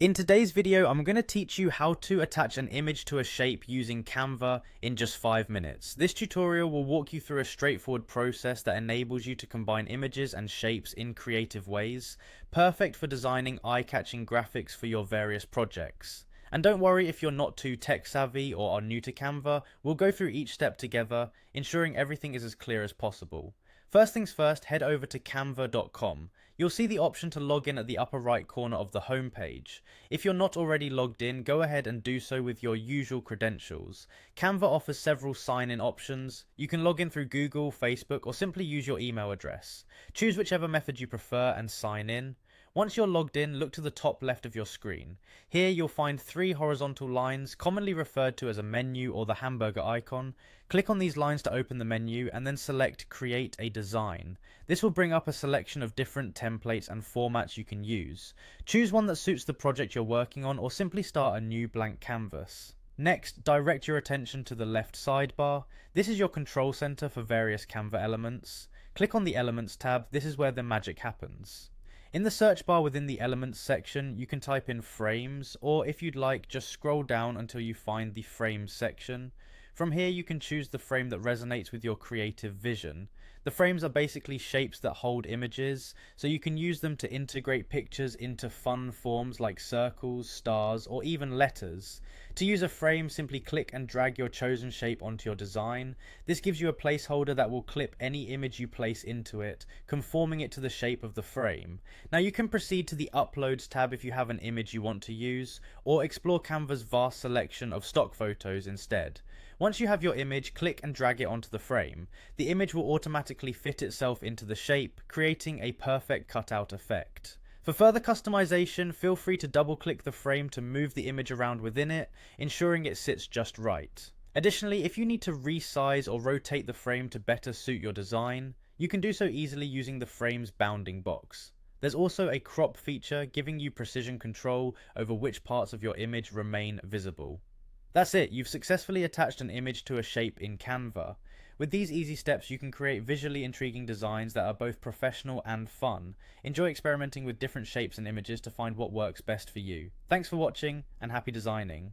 In today's video, I'm going to teach you how to attach an image to a shape using Canva in just 5 minutes. This tutorial will walk you through a straightforward process that enables you to combine images and shapes in creative ways, perfect for designing eye-catching graphics for your various projects. And don't worry if you're not too tech savvy or are new to Canva, we'll go through each step together, ensuring everything is as clear as possible. First things first, head over to canva.com. You'll see the option to log in at the upper right corner of the home page. If you're not already logged in, go ahead and do so with your usual credentials. Canva offers several sign-in options. You can log in through Google, Facebook, or simply use your email address. Choose whichever method you prefer and sign in. Once you're logged in, look to the top left of your screen. Here you'll find 3 horizontal lines, commonly referred to as a menu or the hamburger icon. Click on these lines to open the menu and then select Create a Design. This will bring up a selection of different templates and formats you can use. Choose one that suits the project you're working on or simply start a new blank canvas. Next, direct your attention to the left sidebar. This is your control center for various Canva elements. Click on the Elements tab. This is where the magic happens. In the search bar within the Elements section, you can type in frames, or if you'd like, just scroll down until you find the Frames section. From here you can choose the frame that resonates with your creative vision. The frames are basically shapes that hold images, so you can use them to integrate pictures into fun forms like circles, stars, or even letters. To use a frame, simply click and drag your chosen shape onto your design. This gives you a placeholder that will clip any image you place into it, conforming it to the shape of the frame. Now you can proceed to the Uploads tab if you have an image you want to use, or explore Canva's vast selection of stock photos instead. Once you have your image, click and drag it onto the frame. The image will automatically fit itself into the shape, creating a perfect cutout effect. For further customization, feel free to double-click the frame to move the image around within it, ensuring it sits just right. Additionally, if you need to resize or rotate the frame to better suit your design, you can do so easily using the frame's bounding box. There's also a crop feature giving you precision control over which parts of your image remain visible. That's it, you've successfully attached an image to a shape in Canva. With these easy steps you can create visually intriguing designs that are both professional and fun. Enjoy experimenting with different shapes and images to find what works best for you. Thanks for watching and happy designing.